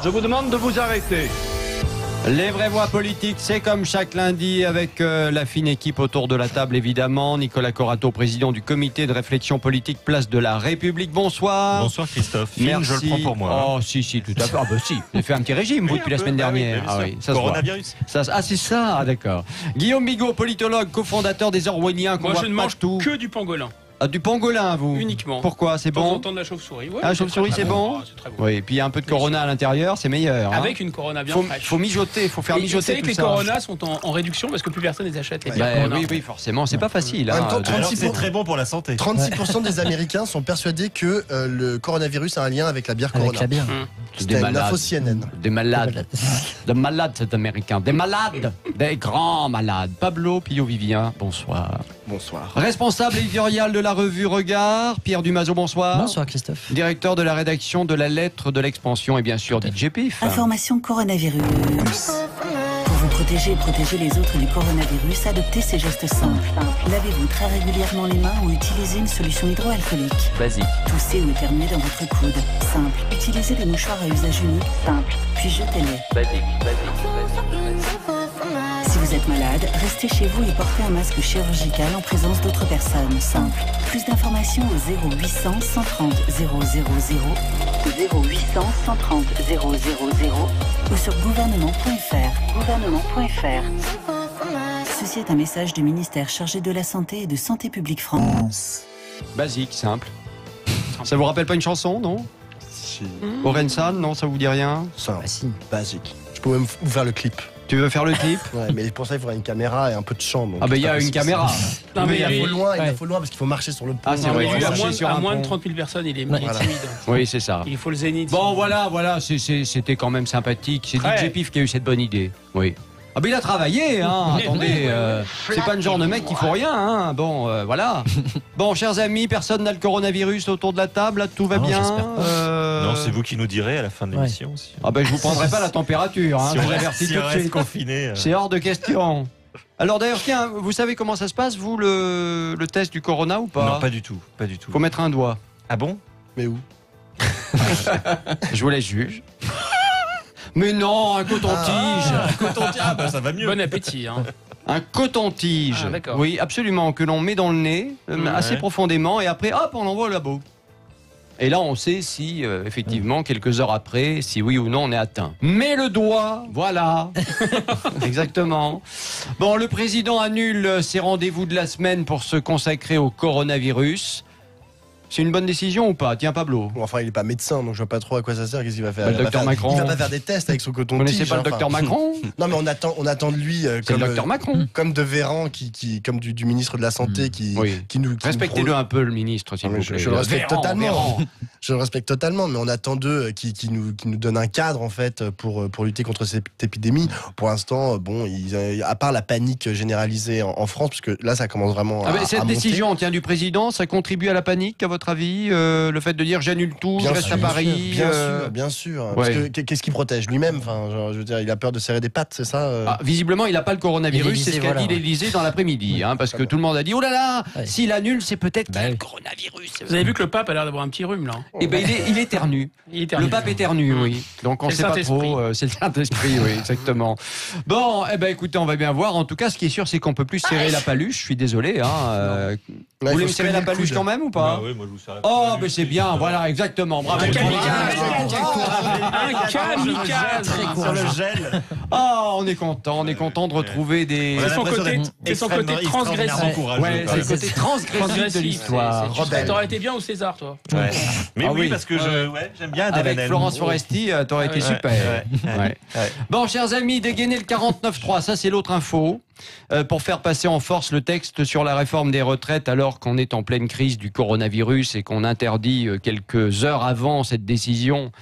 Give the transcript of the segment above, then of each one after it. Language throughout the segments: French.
Je vous demande de vous arrêter. Les vraies voix politiques, c'est comme chaque lundi avec la fine équipe autour de la table évidemment. Nicolas Corato, président du comité de réflexion politique Place de la République. Bonsoir. Bonsoir Christophe. Merci. Je le prends pour moi. Oh si, tout à fait. Ah bah si, vous avez fait un petit régime vous depuis la semaine dernière. Oui, ça se voit. Coronavirus. Ah c'est ça, ah, d'accord. Guillaume Bigot, politologue, cofondateur des Orwelliens. Moi je ne mange que du pangolin. Ah, du pangolin, vous? Uniquement. Pourquoi? C'est De temps bon? en temps de la chauve-souris. Ouais, la chauve-souris, c'est bon? C'est très bon. Oui, et puis il y a un peu de Corona à l'intérieur, c'est meilleur. Hein. Avec une Corona bien fraîche. Faut mijoter, faut faire mijoter Vous savez tout que les ça. Coronas sont en réduction parce que plus personne les achète. Oui, forcément, c'est pas facile. En Hein. même temps, 36%, c'est très bon pour la santé. 36% des Américains sont persuadés que le coronavirus a un lien avec la bière Corona. Avec la bière. C'était une info CNN. Des malades. Des malades, cet américain. Des malades. Des grands malades. Pablo Pio-Vivien, bonsoir. Bonsoir. Responsable éditorial de la revue Regard, Pierre Dumazeau, bonsoir. Bonsoir Christophe. Directeur de la rédaction de la lettre de l'expansion et bien sûr DJ Pif. Information coronavirus. Pour vous protéger et protéger les autres du coronavirus, adoptez ces gestes simples. Lavez-vous très régulièrement les mains ou utilisez une solution hydroalcoolique. Basique. Toussez ou éternuez dans votre coude. Simple. Utilisez des mouchoirs à usage unique. Simple. Puis jetez-les. Basique. Si vous êtes malade, restez chez vous et portez un masque chirurgical en présence d'autres personnes. Simple. Plus d'informations au 0800 130 000, au 0800 130 000 ou sur gouvernement.fr. Ceci est un message du ministère chargé de la Santé et de Santé publique France. Basique, simple. Ça vous rappelle pas une chanson, non? Si. Orelsan, non, ça vous dit rien? Ça, Ah si. basique. Je peux même vous faire le clip. Tu veux faire le clip? Ouais, mais pour ça, il faudrait une caméra et un peu de champ. Donc Ah ben il y c'est a pas une possible. caméra. Non, mais Il faut loin, Ouais. il faut loin parce qu'il faut marcher sur le pont. Ah, c'est vrai, à marcher sur un moins de pont. 30 000 personnes, il est Voilà. timide. Oui, c'est ça. Il faut le zénith. Bon, voilà, c'était quand même sympathique. C'est Ouais. DJ Pif qui a eu cette bonne idée. Oui. Ah ben il a travaillé, hein. Attendez, c'est pas le genre de mec qui faut rien, hein. Bon, voilà. Bon, chers amis, personne n'a le coronavirus autour de la table, là, tout va Non, bien. j'espère Non, c'est vous qui nous direz à la fin de l'émission. Si Ah ben je vous prendrai pas la température, hein. si Je on vous reste, avertis si tout on de reste suite. confiné. C'est hors de question. Alors d'ailleurs, tiens, vous savez comment ça se passe, vous, le test du corona ou pas? Non, pas du tout. Pas du tout. Faut mettre un doigt. Ah bon? Mais où? Je vous laisse juge. Mais non, un coton-tige. Ah bah ça va mieux. Bon appétit. Hein. Un coton-tige. Ah, d'accord. Oui, absolument, que l'on met dans le nez assez Ouais. profondément et après, hop, on l'envoie au labo. Et là, on sait si, effectivement, quelques heures après, si oui ou non on est atteint. Mais le doigt, voilà. Exactement. Bon, le président annule ses rendez-vous de la semaine pour se consacrer au coronavirus. C'est une bonne décision ou pas? Tiens, Pablo. Bon, enfin, il est pas médecin, donc je vois pas trop à quoi ça sert. Qu'est-ce qu'il va faire? Le Il va docteur faire- Macron. Il va pas faire des tests avec son Vous coton-tige. connaissez pas le enfin. docteur Macron? Non, mais on attend de lui C'est comme le docteur Macron. comme de Véran, comme du ministre de la Santé, qui Oui. nous Respectez-le un peu, le ministre, s'il Non, vous mais plaît. je le respecte Véran, totalement. Véran. Je le respecte totalement, mais on attend d'eux qui nous donnent un cadre en fait pour lutter contre cette épidémie. Pour l'instant, bon, à part la panique généralisée en France, parce que là, ça commence vraiment Ah à, ben, cette à monter. décision tient du président, ça contribue à la panique, à votre avis? Le fait de dire j'annule tout, je reste à Paris. Bien sûr. Ouais. Parce que qu'est-ce qui protège lui-même? Enfin, genre, je veux dire, il a peur de serrer des pattes, c'est ça? Ah, visiblement, il n'a pas le coronavirus, L'Élysée, c'est ce qu'a voilà, dit l'Élysée dans l'après-midi, hein, parce que tout le monde a dit oh là là, Ouais. s'il annule, c'est peut-être qu'il y a Bah le oui. coronavirus. Vous avez vu que le pape a l'air d'avoir un petit rhume, là. Eh ben, il éternue. Il éternue. Le pape éternue, oui. Donc on C'est sait le pas Saint-Esprit. trop. C'est le Saint-Esprit, oui, exactement. Bon, eh ben écoutez, on va bien voir. En tout cas, ce qui est sûr, c'est qu'on peut plus serrer la paluche. Je suis désolé. Hein, Ouais, vous il voulez faut me se serrer la cogner le paluche coude. quand même ou pas? oui, moi je vous sers la Oh, paluche. ben c'est bien. Voilà, exactement. Bravo. Un kamikaze. Un kamikaze. sur le gel. Ah, on est content de retrouver des. On a C'est son l'impression côté- d'être c'est son côté extrêmement transgressif. courageux, Ouais, quand c'est le même. côté transgressif de l'histoire. Rebelle. T'aurais été bien au César, toi. Ouais. Mais Ah oui, oui. parce que j'aime bien Adèle Avec Haenel. Florence Foresti, t'aurais été Ouais, super. Ouais. Bon, chers amis, dégainez le 49.3, ça c'est l'autre info. Pour faire passer en force le texte sur la réforme des retraites alors qu'on est en pleine crise du coronavirus et qu'on interdit quelques heures avant cette décision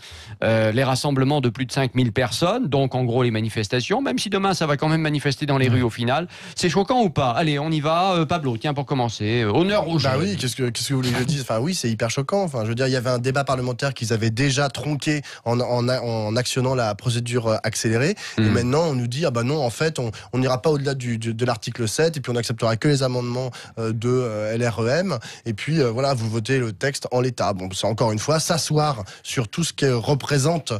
les rassemblements de plus de 5000 personnes, donc en gros les manifestations, même si demain ça va quand même manifester dans les rues au final. C'est choquant ou pas? Allez, on y va. Pablo, tiens, pour commencer, honneur aux Bah jeunes. oui, qu'est-ce que vous voulez que je dise? Enfin oui, c'est hyper choquant. Enfin, je veux dire, il y avait un débat parlementaire qu'ils avaient déjà tronqué en actionnant la procédure accélérée. Et maintenant, on nous dit ah bah non, en fait, on n'ira pas au-delà de l'article 7, et puis on n'acceptera que les amendements de LREM, et puis voilà, vous votez le texte en l'état. Bon, c'est encore une fois s'asseoir sur tout ce qui représente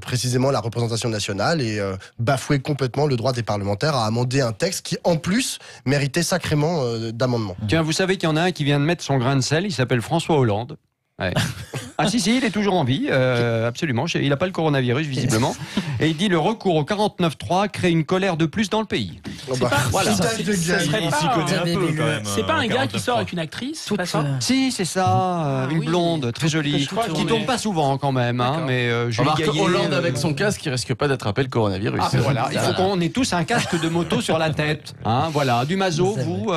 précisément la représentation nationale et bafouer complètement le droit des parlementaires à amender un texte qui, en plus, méritait sacrément d'amendement. Tiens, vous savez qu'il y en a un qui vient de mettre son grain de sel, il s'appelle François Hollande. Ouais. Ah si, il est toujours en vie, absolument. Il n'a pas le coronavirus, visiblement. Et il dit le recours au 49.3 crée une colère de plus dans le pays. Voilà. C'est C'est pas un gars qui sort avec une actrice, c'est pas ça Si, c'est ça, une oui. blonde, très jolie, Je crois qui qu'on tombe est- pas souvent quand même, hein, D'accord. mais Julie Remarque Gaillet, Hollande avec son casque, il risque pas d'attraper le coronavirus. Ah, ben voilà, il faut qu'on ait tous un casque de moto sur la tête. Hein, voilà, du mazo, C'est vous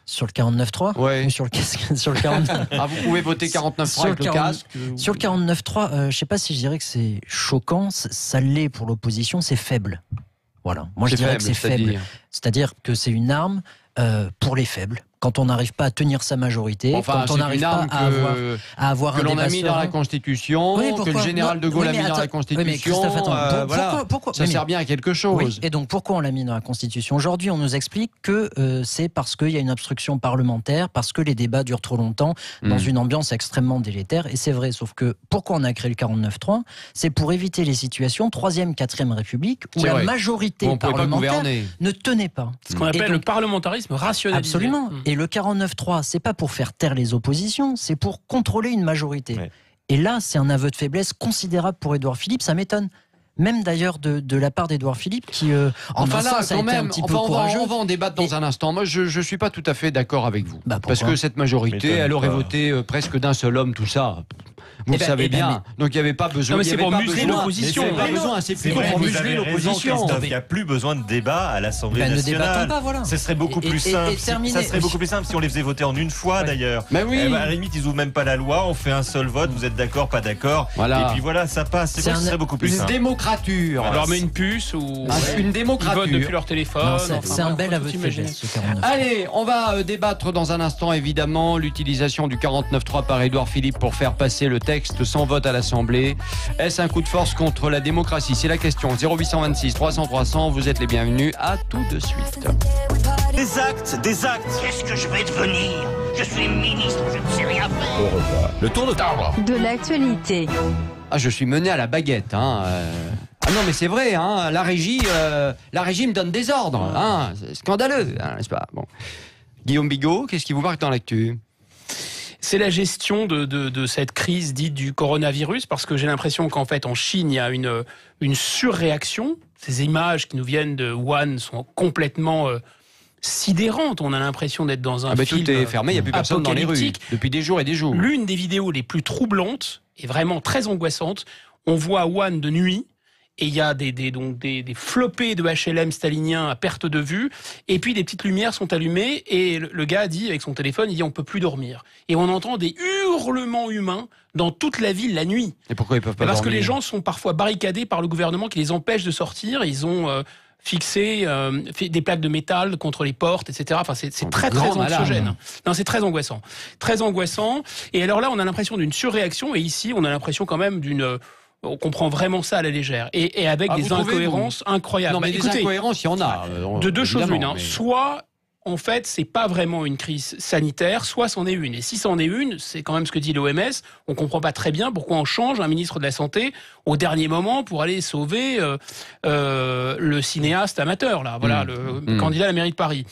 Sur le 49.3 Ouais. ou sur le casque sur le 49 ah, vous pouvez voter 49.3 Sur avec le le 40 casque. Sur le 49.3, je sais pas si je dirais que c'est choquant, ça l'est pour l'opposition, c'est faible. Voilà, moi je C'est dirais faible, que c'est faible. c'est-à-dire C'est-à-dire que c'est une arme pour les faibles. Quand on n'arrive pas à tenir sa majorité, Enfin, quand on c'est n'arrive une pas arme à avoir que un l'on débat a mis dans la serein. Constitution, Oui, que le pourquoi général de Gaulle Oui, a mais mis dans la attends, Constitution. oui, mais Christophe, attends, pourquoi ça oui, mais- sert bien à quelque chose. Oui, et donc pourquoi on l'a mis dans la Constitution ? Aujourd'hui, on nous explique que c'est parce qu'il y a une obstruction parlementaire, parce que les débats durent trop longtemps, dans une ambiance extrêmement délétère, et c'est vrai, sauf que pourquoi on a créé le 49.3 ? C'est pour éviter les situations 3e, 4e République, où C'est la vrai. majorité Bon, on pouvait pas parlementaire gouverner. ne tenait pas. Ce qu'on Et appelle donc- le parlementarisme rationalisé. Absolument. Et le 49.3, c'est pas pour faire taire les oppositions, c'est pour contrôler une majorité. Ouais. Et là, c'est un aveu de faiblesse considérable pour Édouard Philippe, ça m'étonne. Même d'ailleurs de la part d'Édouard Philippe, qui en Enfin un là, sens a quand été un même, petit peu enfin, courageux. on va en débattre dans un instant. Moi, je suis pas tout à fait d'accord avec vous. Bah, parce pourquoi que cette majorité, M'étonne elle aurait pas. voté presque d'un seul homme, tout ça. Vous Eh le ben, savez eh ben, bien. Donc il n'y avait pas besoin. Non, mais il y c'est avait pour pas museler besoin- l'opposition. mais c'est pas Mais non, besoin, c'est C'est plutôt vrai, pour vous museler avez raison, l'opposition. Christophe, il n'y a plus besoin de débat à l'Assemblée Ben, ne nationale. débattons pas, voilà. Ce serait beaucoup Et- plus et- simple. et terminer- Ça serait beaucoup plus simple si on les faisait voter en une fois, d'ailleurs. Mais oui. Eh ben, à la limite, ils ouvrent même pas la loi, on fait un seul vote, vous êtes d'accord, pas d'accord. Voilà. Et puis voilà, ça passe. C'est C'est vrai que ce un- serait beaucoup plus Une simple. démocrature. On leur met une puce ou Ah, une ils votent démocrature. depuis leur téléphone. Non, c'est Enfin, un faut bel tout aveu de imaginer. faiblesse, ce 49. Allez, on va débattre dans un instant, évidemment, l'utilisation du 49.3 par Édouard Philippe pour faire passer le texte sans vote à l'Assemblée. Est-ce un coup de force contre la démocratie ? C'est la question. 0826 300 300, vous êtes les bienvenus. À tout de suite. Des actes, des actes. Qu'est-ce que je vais devenir? Je suis ministre, je ne sais rien faire. Le tour de table. De l'actualité. Ah, je suis mené à la baguette. Hein. Ah non, mais c'est vrai, hein, la régie me donne des ordres. Hein. C'est scandaleux, hein, n'est-ce pas ? Bon. Guillaume Bigot, qu'est-ce qui vous marque dans l'actu ? C'est la gestion de cette crise dite du coronavirus, parce que j'ai l'impression qu'en fait en Chine, il y a une surréaction. Ces images qui nous viennent de Wuhan sont complètement sidérantes. On a l'impression d'être dans un film tout est fermé, il n'y a plus personne dans les rues apocalyptique. depuis des jours et des jours. L'une des vidéos les plus troublantes et vraiment très angoissantes, on voit Wuhan de nuit. Et il y a des flopées de HLM staliniens à perte de vue. Et puis des petites lumières sont allumées. Et le gars dit avec son téléphone, il dit on peut plus dormir. Et on entend des hurlements humains dans toute la ville la nuit. Et pourquoi ils peuvent pas Parce dormir ? que les gens sont parfois barricadés par le gouvernement qui les empêche de sortir. Ils ont fixé fait des plaques de métal contre les portes, etc. Enfin, c'est très très grand malade. anxiogène. Non, c'est très angoissant. Très angoissant. Et alors là, on a l'impression d'une surréaction. Et ici, on a l'impression quand même on comprend vraiment ça à la légère. Et avec Ah, des vous trouvez, incohérences incroyables. Non, mais Bah, des écoutez, incohérences, il y en a. de deux choses évidemment, l'une. mais- Soit, en fait, c'est pas vraiment une crise sanitaire, soit c'en est une. Et si c'en est une, c'est quand même ce que dit l'OMS. On comprend pas très bien pourquoi on change un ministre de la Santé au dernier moment pour aller sauver le cinéaste amateur, là. Voilà, le candidat à la mairie de Paris.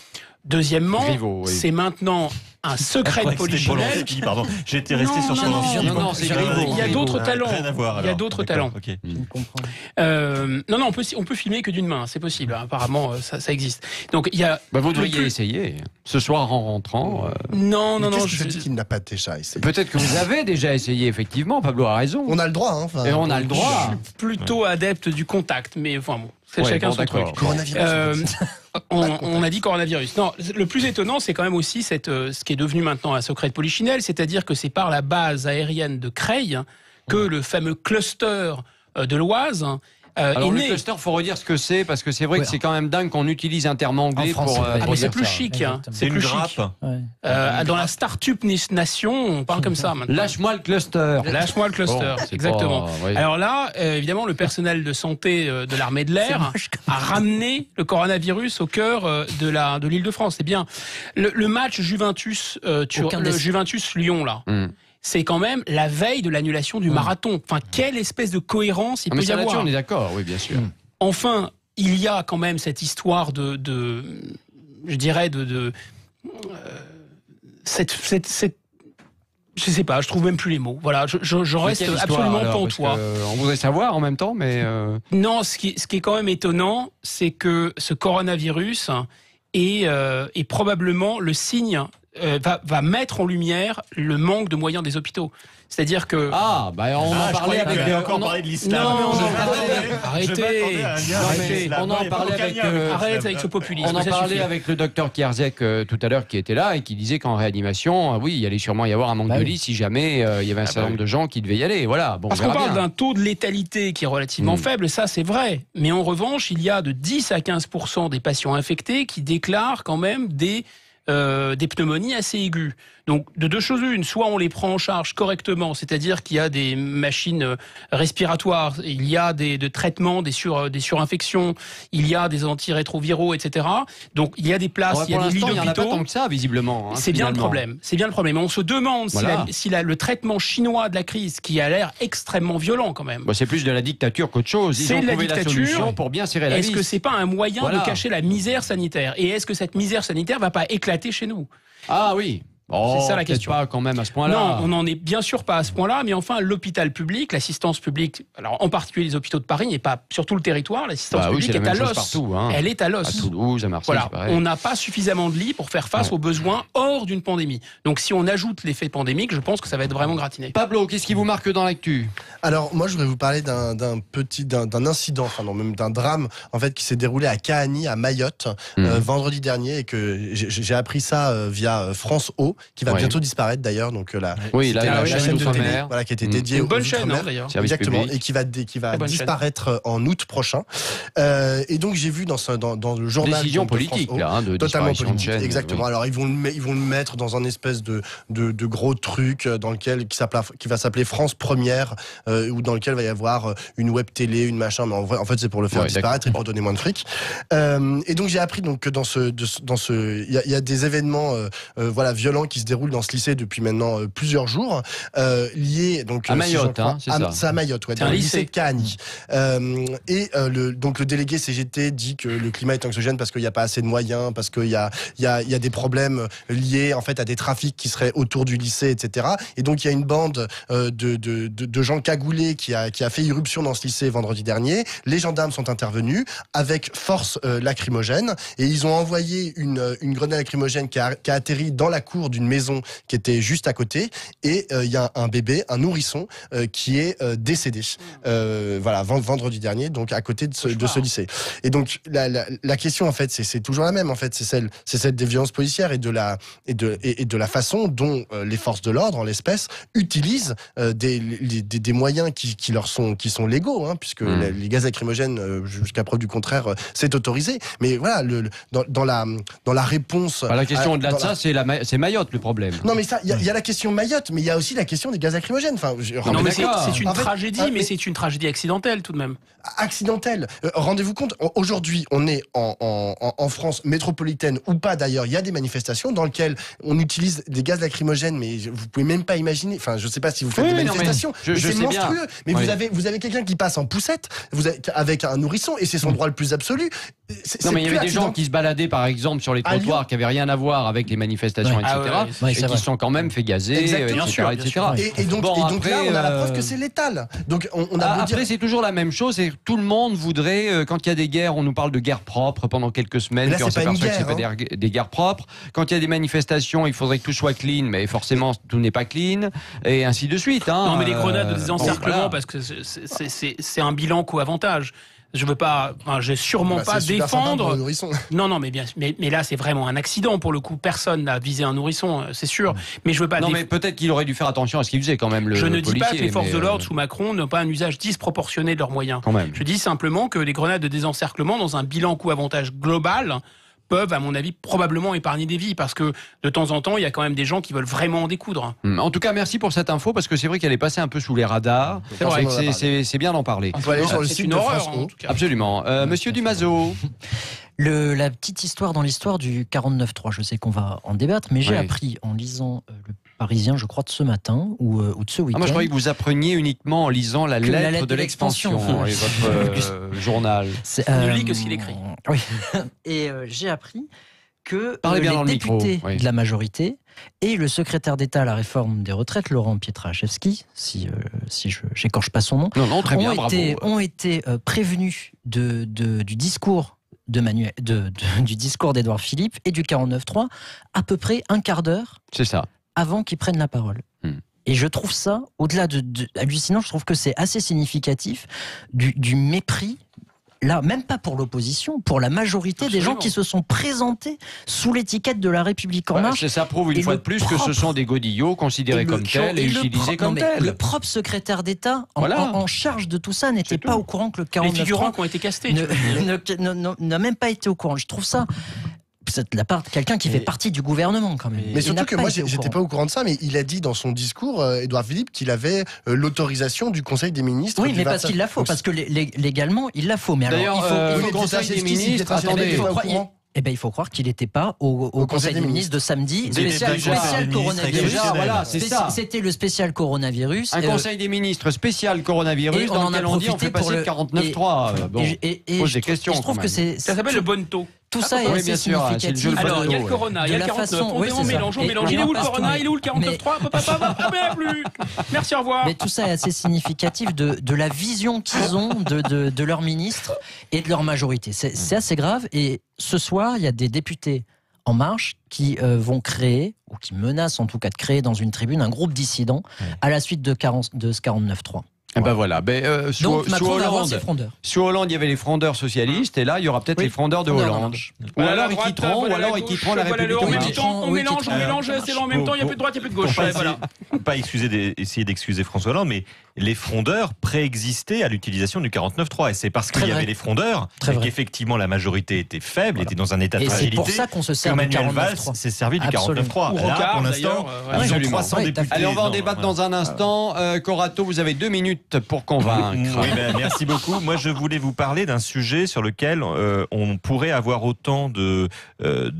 Deuxièmement, Griveaux, oui. c'est maintenant un secret de C'était polichinelle. Polanski, pardon. J'étais resté Non, sur non, Polanski. non, c'est J'avais- Griveaux. Il y a d'autres Ah, talents. rien à voir, Il y a alors. d'autres D'accord, talents. ok. Je ne comprends. Non, on peut filmer que d'une main, c'est possible. Apparemment, ça existe. Donc il y a. Bah, vous devriez essayer. Ce soir en rentrant. Non, Mais non, qu'est-ce non. qui se dit qu'il n'a pas déjà essayé? Peut-être que vous avez déjà essayé, effectivement. Pablo a raison. On a le droit, hein. Enfin, Et on a le droit. Plutôt adepte du contact, mais enfin bon, c'est Ouais, chacun bon, son d'accord. truc. Coronavirus. On a dit coronavirus. Non, le plus étonnant, c'est quand même aussi ce qui est devenu maintenant un secret de polichinelle, c'est-à-dire que c'est par la base aérienne de Creil que le fameux cluster de l'Oise Alors est le né. cluster, faut redire ce que c'est, parce que c'est vrai Ouais. que c'est quand même dingue qu'on utilise un terme anglais En France, pour. c'est vrai. Ah, pour mais c'est dire plus ça. chic. Hein. Exactement. C'est une plus chic. grappe. Ouais. Dans la Startup Nation, on parle comme ça maintenant. Lâche-moi le cluster. Lâche-moi le cluster, Bon, c'est exactement. pas- oui. Alors là, évidemment, le personnel de santé de l'armée de l'air a ramené le coronavirus au cœur de l'Île-de-France. C'est bien. Le match Juventus-Lyon, là. C'est quand même la veille de l'annulation du marathon. Enfin, quelle espèce de cohérence il Ah, mais peut y ça, là-dessus, avoir. on est d'accord, oui, bien sûr. Enfin, il y a quand même cette histoire je dirais, cette je sais pas, je trouve même plus les mots. Voilà, je reste Mais quelle absolument histoire, alors, pantois. parce que, on voudrait savoir en même temps, mais. Non, ce qui est quand même étonnant, c'est que ce coronavirus est probablement le signe, va mettre en lumière le manque de moyens des hôpitaux. C'est-à-dire que... Ah, bah on en je parlait croyais que avec. vous alliez encore parler de l'islam. Non, Je non, m'attendais- arrêtez. je m'attendais à un lien avec Arrêtez. l'islam. On Non, en il y a pas parlait aucun avec, lien l'islam. Arrête avec ce populisme. On en ça parlait suffit. avec le docteur Kierzek tout à l'heure qui était là et qui disait qu'en réanimation, oui, il allait sûrement y avoir un manque Bah de oui. lits si jamais il y avait un certain nombre de gens qui devaient y aller. Voilà, bon, Parce on qu'on verra parle bien. d'un taux de létalité qui est relativement faible, ça c'est vrai. Mais en revanche, il y a de 10 à 15% des patients infectés qui déclarent quand même des pneumonies assez aiguës. Donc, de deux choses une, soit on les prend en charge correctement, c'est-à-dire qu'il y a des machines respiratoires, il y a des traitements, des surinfections, il y a des antirétroviraux, etc. Donc, il y a des places, Ouais, il y a pour des lits l'instant, il n'y en a pas d'hôpitaux. tant que ça, visiblement. hein, C'est bien le finalement. problème. C'est bien le problème. On se demande Voilà. si le traitement chinois de la crise, qui a l'air extrêmement violent quand même, Bah, c'est plus de la dictature qu'autre chose. Ils C'est ont de la trouvé la dictature. solution pour bien serrer la est-ce vis. que c'est pas un moyen Voilà. de cacher la misère sanitaire? Et est-ce que cette misère sanitaire va pas éclater chez nous? Ah oui. Oh, C'est ça la peut-être question. pas quand même à ce point-là. Non, on n'en est bien sûr pas à ce point-là, mais enfin, l'hôpital public, l'assistance publique, alors en particulier les hôpitaux de Paris, et pas sur tout le territoire, l'assistance Bah oui, publique c'est la est à même chose l'os. partout, hein. Elle est à À l'os. Toulouse, à Marseille, Voilà, c'est pareil. on n'a pas suffisamment de lits pour faire face aux besoins hors d'une pandémie. Donc si on ajoute l'effet pandémique, je pense que ça va être vraiment gratiné. Pablo, qu'est-ce qui vous marque dans l'actu? Alors moi je voudrais vous parler d'un incident, enfin non, même d'un drame en fait qui s'est déroulé à Kahani, à Mayotte, vendredi dernier, et que j'ai appris ça via France O, qui va Ouais. bientôt disparaître d'ailleurs. Donc Oui, c'était la chaîne chaîne de télé, d'outre-mer. voilà, qui a été dédiée Une aux bonne chaîne, Outre-mer. hein, d'ailleurs. Service Exactement, public. et qui va Très bonne disparaître en août prochain. Et donc j'ai vu dans le journal Décision donc, de France politique, O, là, hein, de totalement disparition de politique, chaîne. exactement. oui. Alors ils vont le mettre dans un espèce de gros truc dans lequel qui va s'appeler France Première, ou dans lequel va y avoir une web télé, une machin. Mais en fait c'est pour le faire Ouais, disparaître et pour donner moins de fric. Et donc j'ai appris donc que dans ce il y a des événements voilà violents qui se déroulent dans ce lycée depuis maintenant plusieurs jours, liés donc À si Mayotte, j'en crois, hein, c'est ça. c'est à Mayotte, ouais, C'est dans un le lycée. lycée de Kahani. Donc le délégué CGT dit que le climat est anxiogène parce qu'il n'y a pas assez de moyens, parce qu'il y a des problèmes liés en fait à des trafics qui seraient autour du lycée, etc. Et donc il y a une bande de gens cagoulés qui a fait irruption dans ce lycée vendredi dernier. Les gendarmes sont intervenus avec force lacrymogène, et ils ont envoyé une grenade lacrymogène qui a atterri dans la cour d'une maison qui était juste à côté, et il y a un bébé, un nourrisson qui est décédé voilà vendredi dernier, donc à côté de ce lycée. Et donc la question en fait c'est toujours la même en fait, c'est celle des violences policières et de la façon dont les forces de l'ordre en l'espèce utilisent des moyens qui sont légaux, hein, puisque les gaz lacrymogènes jusqu'à preuve du contraire c'est autorisé, mais voilà dans la réponse Bah, la question au-delà de dans ça, c'est Mayotte le problème. non mais ça il y a la question Mayotte, mais il y a aussi la question des gaz lacrymogènes. Enfin Non, mais d'accord. c'est une En fait, tragédie, mais c'est une tragédie accidentelle tout de même. accidentelle. Rendez-vous compte, aujourd'hui, on est en France métropolitaine ou pas d'ailleurs, il y a des manifestations dans lesquelles on utilise des gaz lacrymogènes, mais vous pouvez même pas imaginer. Enfin, je sais pas si vous faites Oui, des non, mais manifestations, je mais c'est sais bien. monstrueux. Mais Oui. vous avez quelqu'un qui passe en poussette, avec un nourrisson, et c'est son droit le plus absolu. Non, mais il y avait des gens qui se baladaient, par exemple, sur les À trottoirs, qui avaient rien à voir avec les manifestations, Ouais. etc., Ah ouais, et c'est qui vrai. se sont quand même fait gazer, Exactement. etc., Bien sûr, etc. Et donc, Bon, et donc là, après, on a la preuve que c'est létal. Donc on a beau dire. Après, c'est toujours la même chose, et tout le monde voudrait, quand il y a des guerres, on nous parle de guerre propre pendant quelques semaines, Mais là, puis on c'est pas une s'aperçoit que c'est guerre, pas des guerres propres. Quand il y a des manifestations, il faudrait que tout soit clean, mais forcément, tout n'est pas clean, et ainsi de suite. Hein. Non, mais les grenades de désencerclement, voilà. parce que c'est un bilan co-avantage. Je veux pas, j'ai sûrement pas c'est super sympa pour défendre. le nourrisson. Non, mais là, c'est vraiment un accident pour le coup. Personne n'a visé un nourrisson, c'est sûr. Mais je veux pas. Non, mais peut-être qu'il aurait dû faire attention à ce qu'il faisait quand même. Je ne dis pas que les forces mais, de l'ordre sous Macron n'ont pas un usage disproportionné de leurs moyens. Quand même. Je dis simplement que les grenades de désencerclement, dans un bilan coût-avantage global, peuvent, à mon avis, probablement épargner des vies, parce que de temps en temps, il y a quand même des gens qui veulent vraiment en découdre. En tout cas, merci pour cette info, parce que c'est vrai qu'elle est passée un peu sous les radars. C'est vrai. C'est bien d'en parler. On peut aller sur le C'est site une de horreur, France en O. tout cas. Absolument. Monsieur Dumazo. La petite histoire dans l'histoire du 49.3, je sais qu'on va en débattre, mais j'ai Oui. appris en lisant le Parisien, je crois, de ce matin ou de ce week-end. Moi, je croyais que vous appreniez uniquement en lisant la lettre, lettre de de l'expansion l'expansion. et votre journal. Ne lit que ce qu'il écrit. Oui. Et j'ai appris que Parlez bien dans les le micro, députés oui. de la majorité et le secrétaire d'État à la réforme des retraites, Laurent Pietraszewski, si j'écorche pas son nom, Non, très bien, ont été prévenus du discours du discours d'Édouard Philippe et du 49.3 à peu près un quart d'heure C'est ça. avant qu'ils prennent la parole. Et je trouve ça, au-delà de hallucinant, je trouve que c'est assez significatif du mépris. Là, même pas pour l'opposition, pour la majorité des gens qui se sont présentés sous l'étiquette de La République en marche. Ça prouve une fois de plus que ce sont des godillots considérés comme tels et utilisés comme tels. Le propre secrétaire d'État en charge de tout ça n'était pas au courant que le 49.3 Les figurants qui ont été castés. n'a même pas été au courant. Je trouve ça, c'est de la part de quelqu'un qui fait partie du gouvernement quand même. Mais surtout que moi, j'étais pas au courant de ça, mais il a dit dans son discours, Édouard Philippe, qu'il avait l'autorisation du Conseil des ministres. Oui, du mais 25. parce qu'il la faut, parce que légalement, il la faut. Mais d'ailleurs, alors, le Conseil des ministres, attendez. il faut croire qu'il n'était pas au Conseil des ministres de samedi, spécial coronavirus. Voilà, c'est ça. C'était le spécial coronavirus. Un Conseil des ministres spécial coronavirus dans lequel on dit on fait passer le 49.3. Bon, pose des questions. Je trouve que c'est... Ça s'appelle le bonneto. Tout ça est oui, assez bien sûr, significatif. c'est le jeu de Alors, il y a le ouais. Corona, il y a le 49, on mélange. Il est où le Corona, il est où le 49.3 plus. Merci, au revoir. Mais tout ça est assez significatif de la vision qu'ils ont de leur ministre et de leur majorité. C'est assez grave. Et ce soir, il y a des députés En Marche qui vont créer, ou qui menacent en tout cas de créer dans une tribune un groupe dissident à la suite de ce 49.3. Et ben voilà. Donc Macron va avoir ses frondeurs. Sous Hollande, il y avait les frondeurs socialistes, et là, il y aura peut-être les frondeurs de Hollande. Ou alors ils quitteront, la République en marche. On mélange, c'est en même temps, il n'y a plus de droite, il n'y a plus de gauche. Pas essayer d'excuser François Hollande, mais les frondeurs préexistaient à l'utilisation du 49.3. Et c'est parce qu'il y avait les frondeurs qu'effectivement la majorité était faible, était dans un état de fragilité. Et c'est pour ça qu'on se sert du 49.3. Emmanuel Valls s'est servi du 49.3. Là, pour l'instant, ils ont 300 députés. Allez, on va en débattre dans un instant. Corato, vous avez 2 minutes pour convaincre. Oui, merci beaucoup. Moi, je voulais vous parler d'un sujet sur lequel on pourrait avoir autant de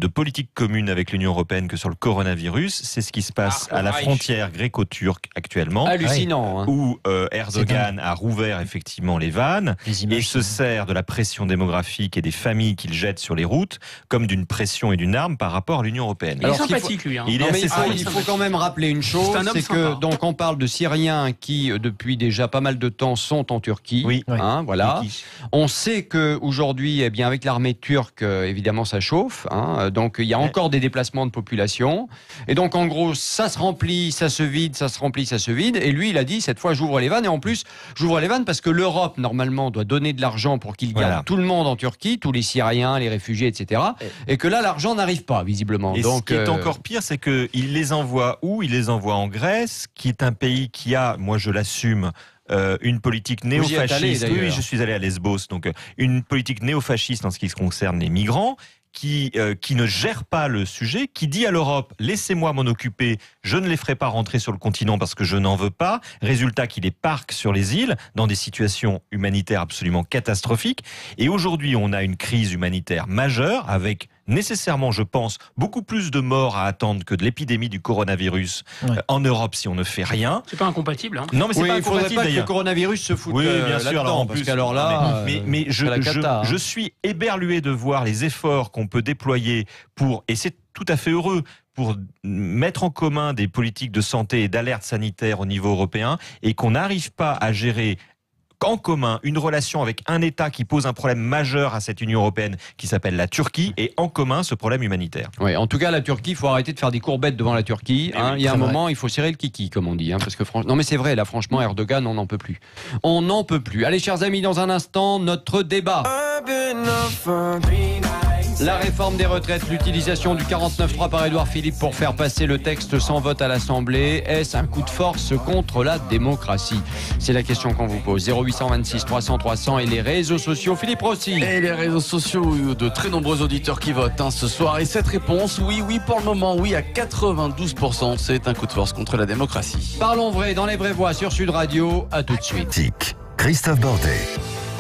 politique commune avec l'Union européenne que sur le coronavirus. C'est ce qui se passe à la frontière gréco-turque actuellement. Hallucinant. Hein. Où Erdogan a rouvert effectivement les vannes et se sert de la pression démographique et des familles qu'il jette sur les routes comme d'une pression et d'une arme par rapport à l'Union européenne. Il est sympathique, lui. Il faut quand même rappeler une chose, c'est que donc on parle de Syriens qui depuis déjà pas mal de temps sont en Turquie. Oui. Hein, voilà. On sait que aujourd'hui, eh bien, avec l'armée turque, évidemment, ça chauffe. Hein, donc il y a encore des déplacements de population. Et donc en gros, ça se remplit, ça se vide, ça se remplit, ça se vide. Et lui, il a dit cette fois, j'ouvre les vannes. Et en plus, j'ouvre les vannes parce que l'Europe normalement doit donner de l'argent pour qu'il garde tout le monde en Turquie, tous les Syriens, les réfugiés, etc. Et que là, l'argent n'arrive pas visiblement. Et donc, ce qui est encore pire, c'est que il les envoie où ? Il les envoie en Grèce, qui est un pays qui a, moi je l'assume, une politique néofasciste. Oui, je suis allé à Lesbos, donc une politique néofasciste en ce qui concerne les migrants, qui ne gère pas le sujet, qui dit à l'Europe « laissez-moi m'en occuper, je ne les ferai pas rentrer sur le continent parce que je n'en veux pas ». Résultat qu'il les parque sur les îles dans des situations humanitaires absolument catastrophiques. Et aujourd'hui, on a une crise humanitaire majeure avec nécessairement, je pense, beaucoup plus de morts à attendre que de l'épidémie du coronavirus en Europe si on ne fait rien. C'est pas incompatible. Hein. Non, mais c'est pas il faudrait incompatible pas que le coronavirus se foute bien sûr, alors en parce plus, qu'alors là, mais je suis éberlué de voir les efforts qu'on peut déployer pour, et c'est tout à fait heureux, pour mettre en commun des politiques de santé et d'alerte sanitaire au niveau européen et qu'on n'arrive pas à gérer en commun une relation avec un État qui pose un problème majeur à cette Union européenne qui s'appelle la Turquie, et en commun ce problème humanitaire. Oui, en tout cas, la Turquie, il faut arrêter de faire des courbettes devant la Turquie. Il y a un moment, il faut serrer le kiki, comme on dit. Parce que non, mais c'est vrai, là, franchement, Erdogan, on n'en peut plus. On n'en peut plus. Allez, chers amis, dans un instant, notre débat. La réforme des retraites, l'utilisation du 49.3 par Édouard Philippe pour faire passer le texte sans vote à l'Assemblée. Est-ce un coup de force contre la démocratie? C'est la question qu'on vous pose. 0826 300 300 et les réseaux sociaux. Philippe Rossi. Et les réseaux sociaux, de très nombreux auditeurs qui votent ce soir. Et cette réponse, oui, pour le moment, oui, à 92%. C'est un coup de force contre la démocratie. Parlons vrai dans les vraies voix sur Sud Radio. À tout de suite. Christophe Bordet.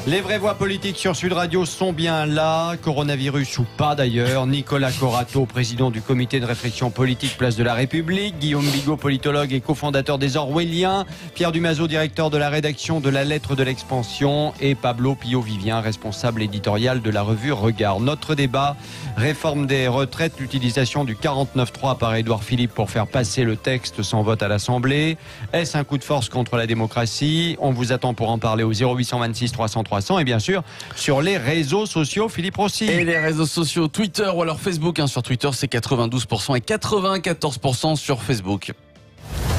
Les vraies voix politiques sur Sud Radio sont bien là, coronavirus ou pas d'ailleurs. Nicolas Corato, président du comité de réflexion politique Place de la République, Guillaume Bigot, politologue et cofondateur des Orwelliens, Pierre Dumazeau, directeur de la rédaction de la Lettre de l'Expansion, et Pablo Pio-Vivien, responsable éditorial de la revue Regard. Notre débat, réforme des retraites, l'utilisation du 49.3 par Édouard Philippe pour faire passer le texte sans vote à l'Assemblée. Est-ce un coup de force contre la démocratie? On vous attend pour en parler au 0826 300 300 et bien sûr sur les réseaux sociaux. Philippe Rossi. Et les réseaux sociaux, Twitter ou alors Facebook. Sur Twitter, c'est 92% et 94% sur Facebook.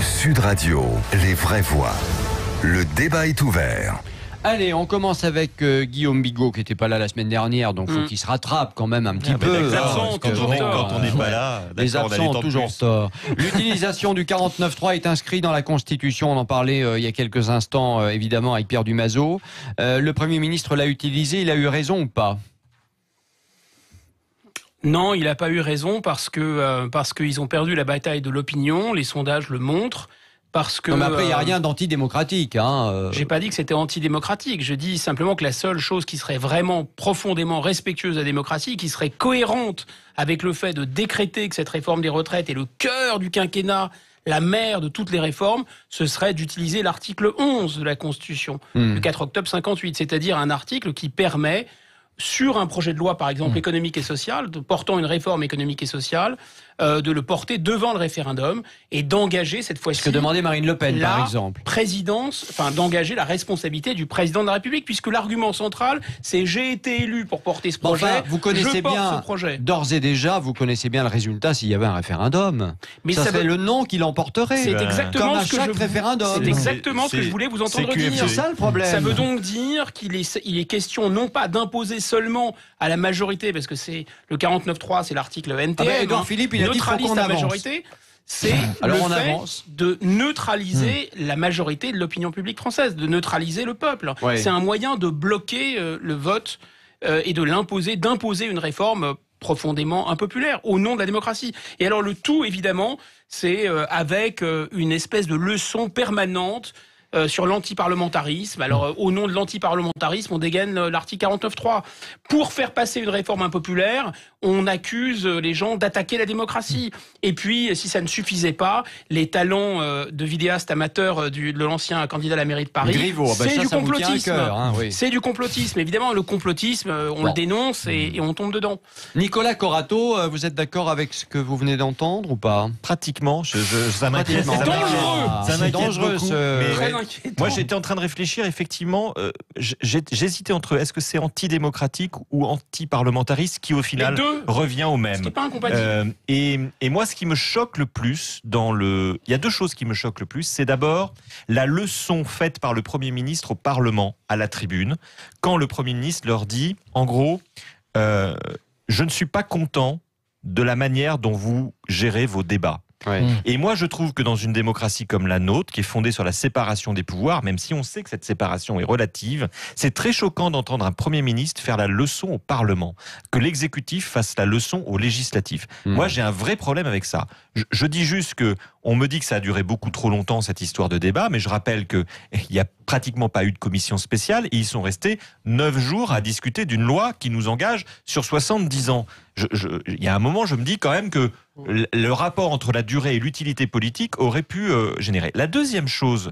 Sud Radio, les vraies voix. Le débat est ouvert. Allez, on commence avec Guillaume Bigot qui n'était pas là la semaine dernière, donc faut qu'il se rattrape quand même un petit peu. Les absents, quand on n'est pas là, les absents ont toujours tort. L'utilisation du 49.3 est inscrite dans la Constitution. On en parlait il y a quelques instants, évidemment, avec Pierre Dumazeau. Le Premier ministre l'a utilisé. Il a eu raison ou pas? Non, il n'a pas eu raison parce qu'ils ont perdu la bataille de l'opinion. Les sondages le montrent. Parce que, non, mais après, il n'y a rien d'antidémocratique. J'ai pas dit que c'était antidémocratique. Je dis simplement que la seule chose qui serait vraiment profondément respectueuse de la démocratie, qui serait cohérente avec le fait de décréter que cette réforme des retraites est le cœur du quinquennat, la mère de toutes les réformes, ce serait d'utiliser l'article 11 de la Constitution, le 4 octobre 58, c'est-à-dire un article qui permet, sur un projet de loi, par exemple, économique et social, portant une réforme économique et sociale, de le porter devant le référendum et d'engager cette fois-ci... Ce que demandait Marine Le Pen, par exemple. D'engager la responsabilité du président de la République, puisque l'argument central, c'est j'ai été élu pour porter ce projet, vous connaissez bien, ce projet. D'ores et déjà, vous connaissez bien le résultat s'il y avait un référendum. Mais ça serait le non qui l'emporterait. C'est exactement comme à chaque référendum. C'est exactement ce que je voulais vous entendre dire. C'est ça le problème. Ça veut donc dire qu'il est question non pas d'imposer seulement à la majorité, parce que c'est le 49.3, c'est l'article NTM. Édouard Philippe, il a dit neutralise la majorité. C'est le fait de neutraliser la majorité de l'opinion publique française, de neutraliser le peuple. Ouais. C'est un moyen de bloquer le vote et d'imposer une réforme profondément impopulaire au nom de la démocratie. Et alors le tout, évidemment, c'est avec une espèce de leçon permanente sur l'antiparlementarisme. Alors, au nom de l'antiparlementarisme, on dégaine l'article 49.3. Pour faire passer une réforme impopulaire, on accuse les gens d'attaquer la démocratie. Et puis, si ça ne suffisait pas, les talents de vidéastes amateurs de l'ancien candidat à la mairie de Paris, c'est du complotisme. C'est du complotisme. Évidemment, le complotisme, on le dénonce et on tombe dedans. Nicolas Corato, vous êtes d'accord avec ce que vous venez d'entendre ou pas? Pratiquement. Ça m'inquiète. C'est dangereux. Moi, j'étais en train de réfléchir, effectivement, j'hésitais entre est-ce que c'est antidémocratique ou antiparlementariste qui, au final, revient au même. Ce qui n'est pas incompatible. Et moi, ce qui me choque le plus il y a deux choses qui me choquent le plus. C'est d'abord la leçon faite par le Premier ministre au Parlement, à la tribune, quand le Premier ministre leur dit, en gros, je ne suis pas content de la manière dont vous gérez vos débats. Ouais. Et moi, je trouve que dans une démocratie comme la nôtre, qui est fondée sur la séparation des pouvoirs, même si on sait que cette séparation est relative, c'est très choquant d'entendre un Premier ministre faire la leçon au Parlement, que l'exécutif fasse la leçon au législatif. Moi, j'ai un vrai problème avec ça. Je dis juste que on me dit que ça a duré beaucoup trop longtemps, cette histoire de débat, mais je rappelle qu'il n'y a pratiquement pas eu de commission spéciale et ils sont restés 9 jours à discuter d'une loi qui nous engage sur 70 ans. Il y a un moment, je me dis quand même que le rapport entre la durée et l'utilité politique aurait pu générer. La deuxième chose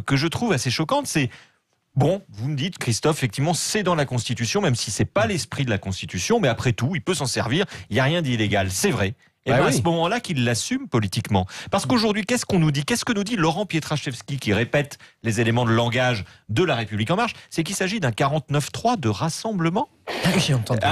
que je trouve assez choquante, c'est bon, vous me dites, Christophe, effectivement, c'est dans la Constitution, même si c'est pas l'esprit de la Constitution, mais après tout, il peut s'en servir, il n'y a rien d'illégal, c'est vrai. et à ce moment-là qu'il l'assume politiquement. Parce qu'aujourd'hui, qu'est-ce qu'on nous dit? Qu'est-ce que nous dit Laurent Pietraszewski, qui répète les éléments de langage de La République En Marche? C'est qu'il s'agit d'un 49.3 de rassemblement. Un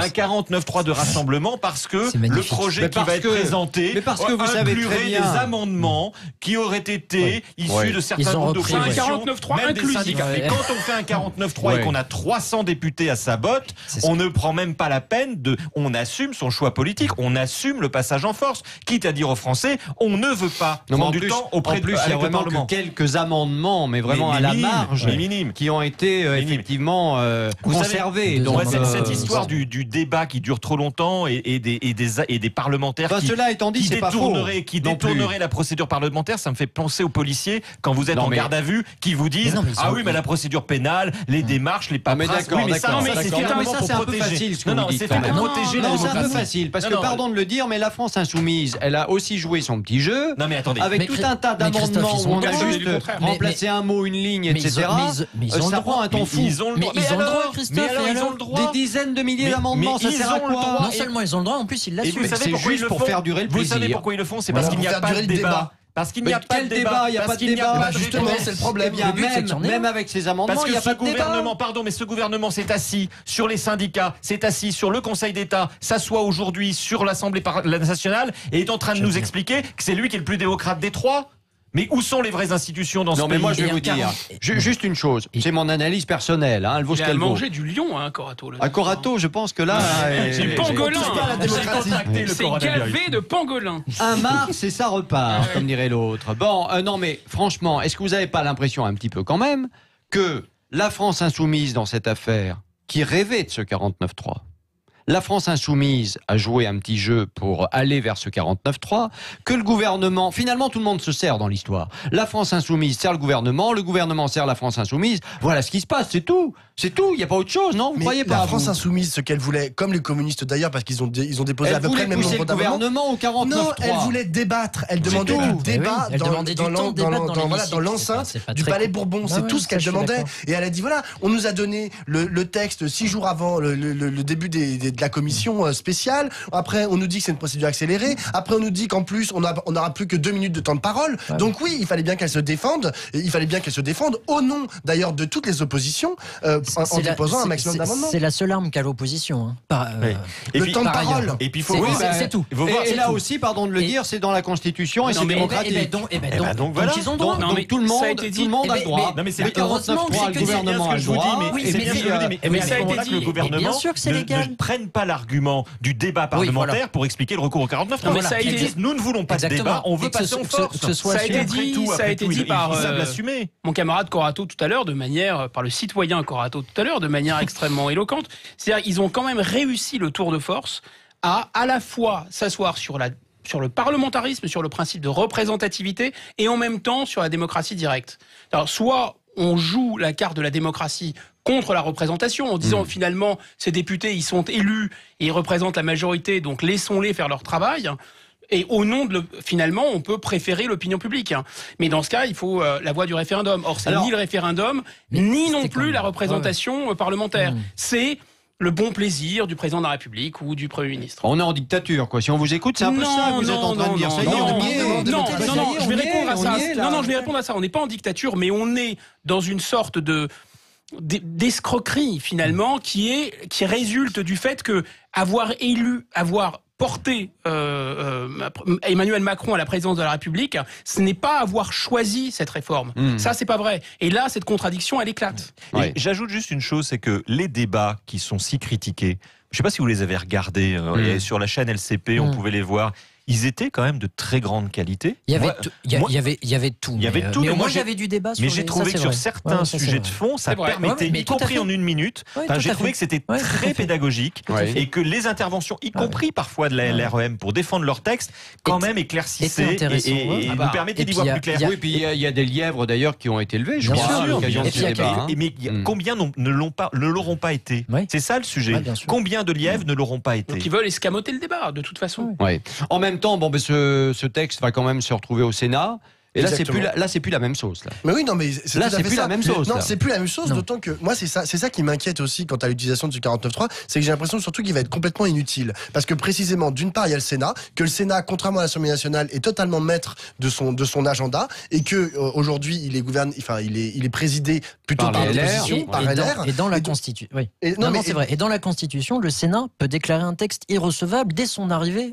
49.3 de rassemblement parce que le projet qui va être présenté inclurait des amendements qui auraient été issus de certains groupes d'opposition, même des syndicats. Mais quand on fait un 49.3 et qu'on a 300 députés à sa botte, on ne prend même pas la peine on assume son choix politique, on assume le passage en force, quitte à dire aux Français, on ne veut pas prendre du temps auprès du Parlement. Il y a vraiment que quelques amendements, mais vraiment à la marge, qui ont été effectivement conservés. Donc cette histoire du débat qui dure trop longtemps et des parlementaires qui détourneraient la procédure parlementaire, ça me fait penser aux policiers quand vous êtes en garde à vue, qui vous disent mais la procédure pénale, les démarches, les paperasses. C'est un peu facile ce que vous dites. C'est pour protéger la démocratie. C'est un peu facile parce que pardon de le dire, mais la France insoumise, elle a aussi joué son petit jeu. Non mais attendez, avec tout un tas d'amendements où on a juste remplacé un mot, une ligne, etc. Ça prend un ton fou. Ils ont le droit, Christophe. Ils ont le droit. Des dizaines de milliers d'amendements, ça sert à quoi? Non seulement ils ont le droit, en plus ils l'assument. C'est juste pour faire durer le plaisir. Vous savez pourquoi ils le font? C'est parce qu'il n'y a pas de débat. Parce qu'il n'y a pas de débat, il n'y a pas de débat. Justement, c'est le problème. Même avec ces amendements, il n'y a pas de débat. Mais ce gouvernement s'est assis sur les syndicats, s'est assis sur le Conseil d'État, s'assoit aujourd'hui sur l'Assemblée nationale et est en train de nous expliquer que c'est lui qui est le plus démocrate des trois. Mais où sont les vraies institutions dans ce pays? Non, mais moi, je vais vous dire juste une chose. C'est mon analyse personnelle. Elle vaut ce qu'elle vaut. Il a mangé du lion, Corato. À Corato, je pense que là... C'est pangolin. C'est gavé de pangolin. Un mars et ça repart, comme dirait l'autre. Bon, non, mais franchement, est-ce que vous n'avez pas l'impression un petit peu quand même que la France insoumise dans cette affaire, qui rêvait de ce 49.3, la France insoumise a joué un petit jeu pour aller vers ce 49.3, que le gouvernement, finalement tout le monde se sert dans l'histoire. La France insoumise sert le gouvernement sert la France insoumise. Voilà ce qui se passe, c'est tout. C'est tout, il n'y a pas autre chose, non? Vous croyez pas? La France insoumise, ce qu'elle voulait, comme les communistes d'ailleurs, parce qu'ils ont déposé à peu près le même nombre d'amendements. Le gouvernement au 49.3. Non, elle voulait débattre. Elle demandait du débat dans l'enceinte du Palais Bourbon. C'est tout ce qu'elle demandait. Et elle a dit voilà, on nous a donné le texte 6 jours avant le début de la commission spéciale. Après, on nous dit que c'est une procédure accélérée. Après, on nous dit qu'en plus, on n'aura plus que 2 minutes de temps de parole. Donc oui, il fallait bien qu'elle se défende. Il fallait bien qu'elle se défende au nom d'ailleurs de toutes les oppositions. En déposant un maximum d'amendements. C'est la seule arme qu'a l'opposition. Le temps de parole. Et puis c'est tout. Et là aussi, pardon de le dire, c'est dans la Constitution et c'est démocratique. Donc ils ont droit. Donc tout le monde a le droit. Non mais c'est le 49.3, le gouvernement a le droit. Mais ça a été dit. Le gouvernement ne prenne pas l'argument du débat parlementaire pour expliquer le recours au 49.3. Ils disent nous ne voulons pas de débat, on veut passer en force. Ça a été dit par mon camarade Corato tout à l'heure, par le citoyen Corato tout à l'heure, de manière extrêmement éloquente. C'est-à-dire qu'ils ont quand même réussi le tour de force à la fois s'asseoir sur le parlementarisme, sur le principe de représentativité et en même temps sur la démocratie directe. Alors, soit on joue la carte de la démocratie contre la représentation en disant finalement ces députés ils sont élus et ils représentent la majorité donc laissons-les faire leur travail. Et au nom finalement, on peut préférer l'opinion publique. Mais dans ce cas, il faut la voie du référendum. Or, c'est ni le référendum, ni non plus la représentation parlementaire. C'est le bon plaisir du président de la République ou du Premier ministre. On est en dictature, quoi. Si on vous écoute, c'est un peu ça que vous êtes en train de dire. Non, je vais répondre à ça. Non, je vais répondre à ça. On n'est pas en dictature, mais on est dans une sorte d'escroquerie, finalement, qui résulte du fait que avoir porter Emmanuel Macron à la présidence de la République, ce n'est pas avoir choisi cette réforme. Ça, c'est pas vrai. Et là, cette contradiction, elle éclate. J'ajoute juste une chose, c'est que les débats qui sont si critiqués, je ne sais pas si vous les avez regardés, sur la chaîne LCP, on pouvait les voir. Ils étaient quand même de très grande qualité. Il y avait tout. Mais moi, j'avais du débat sur mais j'ai trouvé que sur certains sujets de fond, ça permettait, y compris en 1 minute, j'ai trouvé que c'était très pédagogique et que les interventions, y compris parfois de la LREM, pour défendre leur texte, quand même éclaircissaient et nous permettaient d'y voir plus clair. Oui, puis il y a des lièvres d'ailleurs qui ont été levés, je crois, à l'occasion de ce débat. Mais combien ne l'auront pas été? C'est ça le sujet. Combien de lièvres ne l'auront pas été? Donc ils veulent escamoter le débat, de toute façon. En même temps, ce texte va quand même se retrouver au Sénat. Et là, c'est plus la même sauce. Là. Mais oui, non, mais là, c'est plus la même sauce. Non, c'est plus la même chose, d'autant que moi, c'est ça qui m'inquiète aussi quant à l'utilisation du 49.3, c'est que j'ai l'impression surtout qu'il va être complètement inutile. Parce que précisément, d'une part, il y a le Sénat, que le Sénat, contrairement à l'Assemblée nationale, est totalement maître de son agenda, et que aujourd'hui, il est présidé plutôt par l'opposition, par LR. Et dans la Constitution, oui. C'est vrai. Et dans la Constitution, le Sénat peut déclarer un texte irrecevable dès son arrivée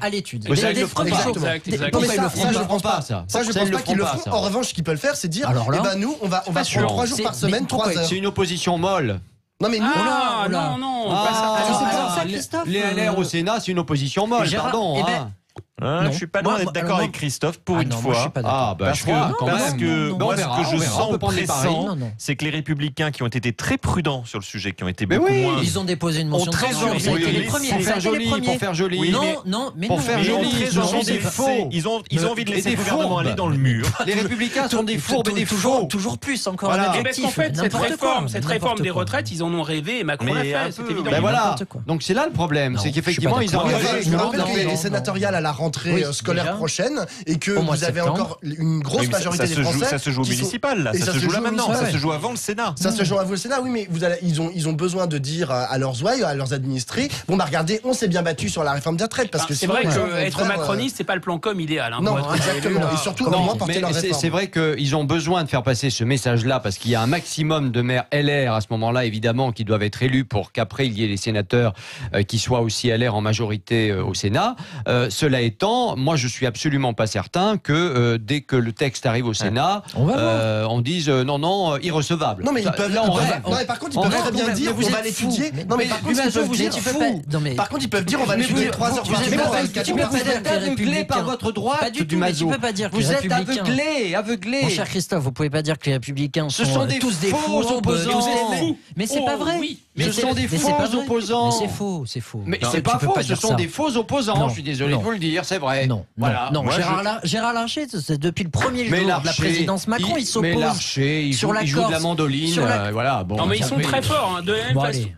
à l'étude. Ça, il le fera pas. Ça, je ne pense pas. Ça, je pense pas qu'ils le feront. En revanche, ce qu'ils peuvent faire, c'est dire, nous, on va prendre 3 jours par semaine, 3 heures. C'est une opposition molle. Non mais non. Les LR au Sénat, c'est une opposition molle. Pardon. Je suis pas loin d'être d'accord avec Christophe pour une fois. Parce que moi, ce que je sens pressant, c'est que les Républicains qui ont été très prudents sur le sujet, qui ont été beaucoup moins... Ils ont déposé une motion de censure. Pour faire joli. Pour faire joli, ils sont des faux. Ils ont envie de laisser le gouvernement aller dans le mur. Les Républicains sont des fourbes et des faux. Toujours plus, encore un adjectif. En fait, cette réforme des retraites, ils en ont rêvé et Macron l'a fait, c'est évident. Donc c'est là le problème, c'est qu'effectivement, ils ont rêvé. Je me rappelle qu'il y a des sénatoriales à la rentrée scolaire prochaine et que vous avez encore une grosse majorité des Français. Ça se joue au municipal, là. Ça se joue là maintenant. Ça se joue avant le Sénat. Ça se joue avant le Sénat, oui, mais ils ont besoin de dire à leurs ouailles, à leurs administrés, regardez, on s'est bien battu sur la réforme des retraites. Parce que c'est vrai qu'être macroniste, c'est pas le plan com idéal. Non, exactement. Et surtout, comment porter leur réforme. C'est vrai qu'ils ont besoin de faire passer ce message-là parce qu'il y a un maximum de maires LR à ce moment-là, évidemment, qui doivent être élus pour qu'après il y ait les sénateurs qui soient aussi LR en majorité au Sénat. Cela étant, moi je suis absolument pas certain que dès que le texte arrive au Sénat, on dise non, irrecevable. Non mais ils peuvent. Par contre, ils peuvent très bien dire on va l'étudier. Non mais par contre, ils peuvent dire. Par contre, ils peuvent dire on va l'étudier 3 heures par jour. Vous êtes aveuglé par votre droite du Mazo. Tu peux pas dire que vous êtes aveuglé. Mon cher Christophe, vous pouvez pas dire que les Républicains sont tous des faux opposants. Mais c'est pas vrai. Ce sont des faux opposants. Mais c'est faux. Mais c'est pas faux. Ce sont des faux opposants. Je suis désolé de vous le dire, c'est vrai. Non. Gérard Larcher, depuis le premier jour de la présidence Macron, il s'oppose. Mais Larcher, il joue de la mandoline. Non, mais ils sont très forts.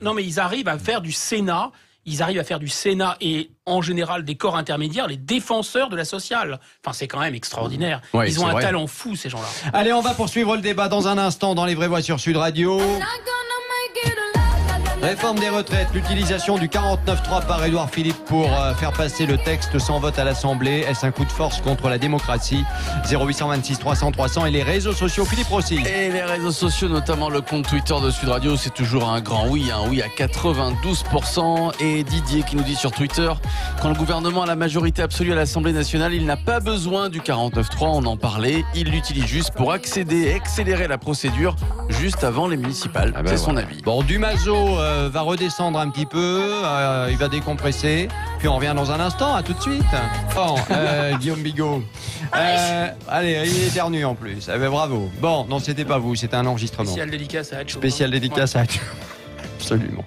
Non, mais ils arrivent à faire du Sénat. Ils arrivent à faire du Sénat et en général des corps intermédiaires, les défenseurs de la sociale. Enfin, c'est quand même extraordinaire. Ils ont un talent fou, ces gens-là. Allez, on va poursuivre le débat dans un instant dans Les Vraies Voix sur Sud Radio. Réforme des retraites, l'utilisation du 49.3 par Édouard Philippe pour faire passer le texte sans vote à l'Assemblée. Est-ce un coup de force contre la démocratie? 0826 300 300 et les réseaux sociaux. Philippe Rossi. Et les réseaux sociaux, notamment le compte Twitter de Sud Radio, c'est toujours un grand oui à 92%. Et Didier qui nous dit sur Twitter, quand le gouvernement a la majorité absolue à l'Assemblée nationale, il n'a pas besoin du 49.3, on en parlait. Il l'utilise juste pour accélérer la procédure juste avant les municipales. C'est son avis. Bon, Dumazo va redescendre un petit peu, il va décompresser, puis on revient dans un instant, à tout de suite. Bon, Guillaume Bigot. Allez, il éternue en plus. Bravo. Bon, non, c'était pas vous, c'était un enregistrement. Spécial dédicace à Hatcho. Spécial dédicace à Hatcho. Absolument.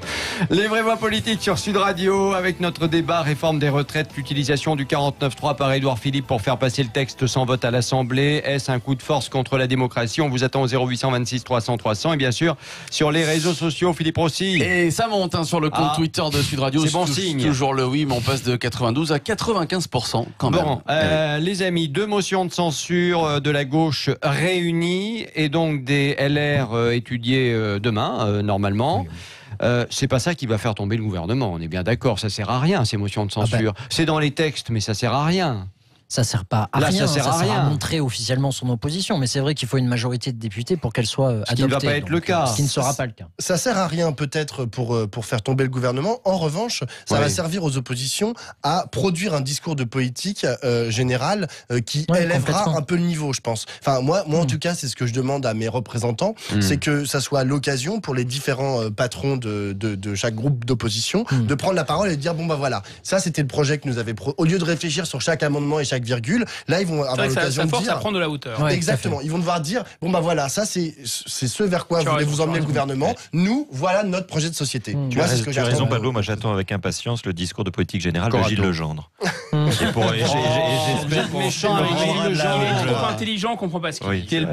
Les vraies voix politiques sur Sud Radio avec notre débat réforme des retraites, l'utilisation du 49.3 par Édouard Philippe pour faire passer le texte sans vote à l'Assemblée. Est-ce un coup de force contre la démocratie? On vous attend au 0826 300 300 et bien sûr sur les réseaux sociaux. Philippe Rossi. Et ça monte sur le compte Twitter de Sud Radio. C'est bon signe. Toujours le oui, mais on passe de 92 à 95% quand même. Bon, les amis, 2 motions de censure de la gauche réunies et donc des LR étudiées demain, normalement. C'est pas ça qui va faire tomber le gouvernement, on est bien d'accord, ça sert à rien ces motions de censure. C'est dans les textes, mais ça sert à rien. Ça sert pas à rien, ça sert à montrer officiellement son opposition, mais c'est vrai qu'il faut une majorité de députés pour qu'elle soit adoptée. Ce qui ne va pas être le cas. Ce qui ne sera pas le cas. Ça sert à rien peut-être pour faire tomber le gouvernement. En revanche, ça va servir aux oppositions à produire un discours de politique générale qui élèvera un peu le niveau, je pense. Enfin, moi en tout cas, c'est ce que je demande à mes représentants, c'est que ça soit l'occasion pour les différents patrons de chaque groupe d'opposition de prendre la parole et de dire bon bah voilà, ça c'était le projet que nous avait au lieu de réfléchir sur chaque amendement et chaque virgule, là ils vont avoir l'occasion de dire. Ça force à prendre de la hauteur. Exactement. Ils vont devoir dire bon bah voilà, ça c'est ce vers quoi voulez vous emmener le gouvernement. Nous, voilà notre projet de société. Tu as raison, Pablo. Moi, j'attends avec impatience le discours de politique générale de Gilles Legendre. J'espère méchant avec Gilles Lejean. Il est trop intelligent, on comprend pas ce qu'il dit. Qui est le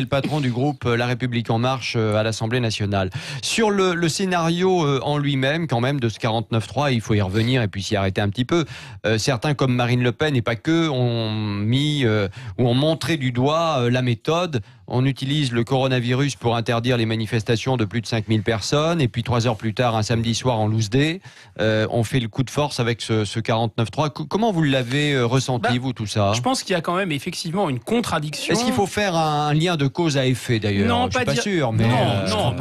patron du groupe La République En Marche à l'Assemblée nationale. Sur le scénario en lui-même, quand même, de ce 49.3, il faut y revenir et puis s'y arrêter un petit peu. Certains, comme Marine Le Pen et pas que, ont montré du doigt la méthode. On utilise le coronavirus pour interdire les manifestations de plus de 5000 personnes. Et puis 3 heures plus tard, un samedi soir en loose day, on fait le coup de force avec ce 49.3. Comment vous l'avez ressenti, vous, tout ça? Je pense qu'il y a quand même effectivement une contradiction. Est-ce qu'il faut faire un lien de cause à effet, d'ailleurs? Non, je suis pas sûr. Mais non.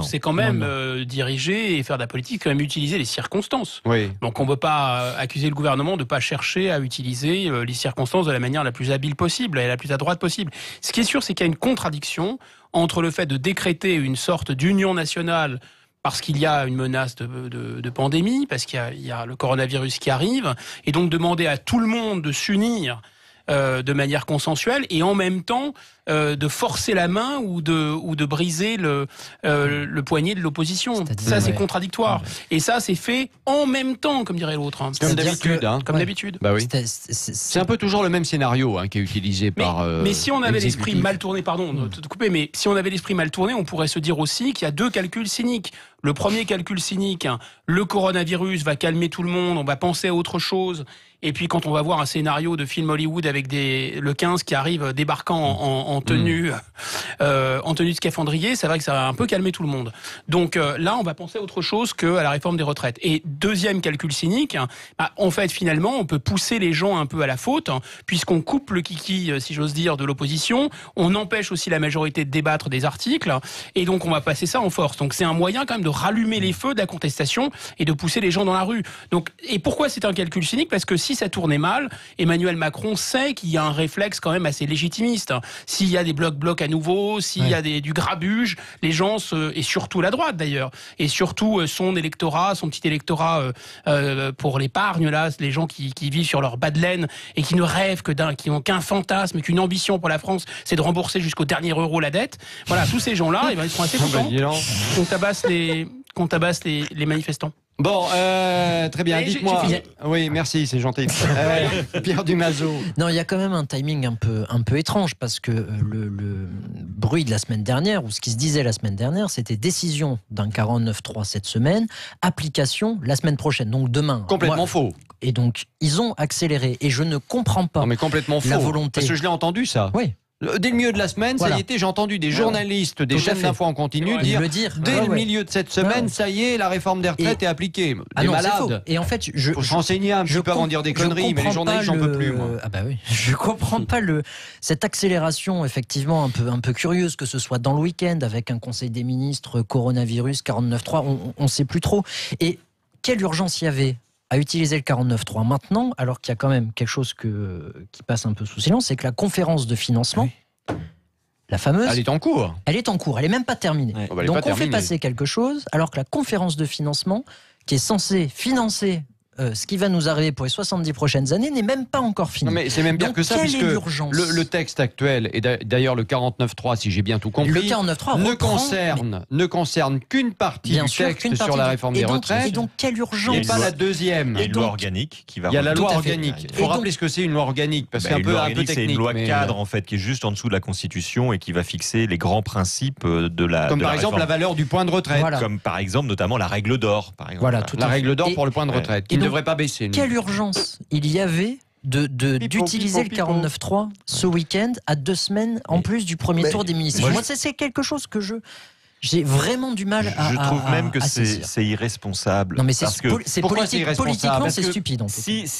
C'est quand même diriger et faire de la politique, quand même utiliser les circonstances. Oui. Donc on ne peut pas accuser le gouvernement de ne pas chercher à utiliser les circonstances de la manière la plus habile possible et la plus à droite possible. Ce qui est sûr, c'est qu'il y a une contradiction entre le fait de décréter une sorte d'union nationale parce qu'il y a une menace de pandémie, parce qu'il y a le coronavirus qui arrive, et donc demander à tout le monde de s'unir de manière consensuelle, et en même temps de forcer la main ou de briser le poignet de l'opposition. Ça, c'est contradictoire. Et ça, c'est fait en même temps, comme dirait l'autre. Comme d'habitude. Comme d'habitude. Bah oui. C'est un peu toujours le même scénario qui est utilisé par. Mais si on avait l'esprit mal tourné, pardon de te couper, mais si on avait l'esprit mal tourné, on pourrait se dire aussi qu'il y a 2 calculs cyniques. Le premier calcul cynique, le coronavirus va calmer tout le monde, on va penser à autre chose. Et puis quand on va voir un scénario de film Hollywood avec le 15 qui arrive débarquant en tenue de scaphandrier, c'est vrai que ça va un peu calmer tout le monde. Donc là, on va penser à autre chose qu'à la réforme des retraites. Et deuxième calcul cynique, en fait, finalement, on peut pousser les gens un peu à la faute, puisqu'on coupe le kiki, si j'ose dire, de l'opposition. On empêche aussi la majorité de débattre des articles. Et donc, on va passer ça en force. Donc, c'est un moyen quand même de rallumer les feux de la contestation et de pousser les gens dans la rue. Donc, et pourquoi c'est un calcul cynique? Parce que si ça tournait mal, Emmanuel Macron sait qu'il y a un réflexe quand même assez légitimiste. S'il y a des blocs à nouveau, s'il y a du grabuge, les gens, et surtout la droite d'ailleurs, et surtout son petit électorat pour l'épargne, là, les gens qui vivent sur leur bas de laine et qui ne rêvent qui n'ont qu'un fantasme, qu'une ambition pour la France, c'est de rembourser jusqu'au dernier euro la dette. Voilà, tous ces gens-là, ils seront assez contents qu'on tabasse les manifestants. Bon, très bien, dites-moi. Oui, merci, c'est gentil. Pierre Dumazeau. Non, il y a quand même un timing un peu étrange, parce que le bruit de la semaine dernière, ou ce qui se disait la semaine dernière, c'était décision d'un 49.3 cette semaine, application la semaine prochaine, donc demain. Complètement faux. Et donc, ils ont accéléré, et je ne comprends pas la volonté. Parce que je l'ai entendu, ça. Oui. Dès le milieu de la semaine, ça y était, j'ai entendu des journalistes, des chaînes d'infos en continu dire dès le milieu de cette semaine, ça y est, la réforme des retraites est appliquée. Des malades. Et en fait, faut se renseigner un petit peu avant de dire des conneries, mais les journalistes, j'en peux plus, moi. Ah bah oui, je comprends pas cette accélération, effectivement, un peu curieuse, que ce soit dans le week-end, avec un conseil des ministres, coronavirus, 49.3, on sait plus trop. Et quelle urgence il y avait à utiliser le 49.3 maintenant, alors qu'il y a quand même quelque chose qui passe un peu sous silence, c'est que la conférence de financement, la fameuse... Elle est en cours. Elle est en cours, elle n'est même pas terminée. Ouais. Donc on fait passer quelque chose, alors que la conférence de financement, qui est censée financer ce qui va nous arriver pour les 70 prochaines années, n'est même pas encore fini. Non, mais c'est même bien que ça, puisque le texte actuel, et d'ailleurs le 49.3, si j'ai bien tout compris, le 49.3 ne concerne qu'une partie du texte sur la réforme des retraites. Et donc quelle urgence? Et pas la deuxième. Il y a une loi organique qui va... Il y a la loi organique. Il faut rappeler ce que c'est une loi organique, parce que c'est un peu technique. C'est une loi cadre, en fait, qui est juste en dessous de la Constitution et qui va fixer les grands principes de la Comme par exemple la valeur du point de retraite. Comme par exemple, notamment, la règle d'or. Voilà, la règle d'or pour le point de retraite. Ne devrait pas baisser. Quelle urgence il y avait d'utiliser le 49.3 ce week-end à 2 semaines en plus du premier tour des municipales. Moi, c'est quelque chose que j'ai vraiment du mal à... Je trouve même que c'est irresponsable. Non, mais politiquement, c'est stupide.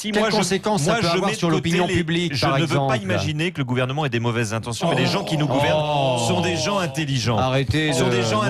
Quelles conséquences ça peut avoir sur l'opinion publique, Je ne veux pas imaginer que le gouvernement ait des mauvaises intentions, mais les gens qui nous gouvernent sont des gens intelligents. Arrêtez sont des gens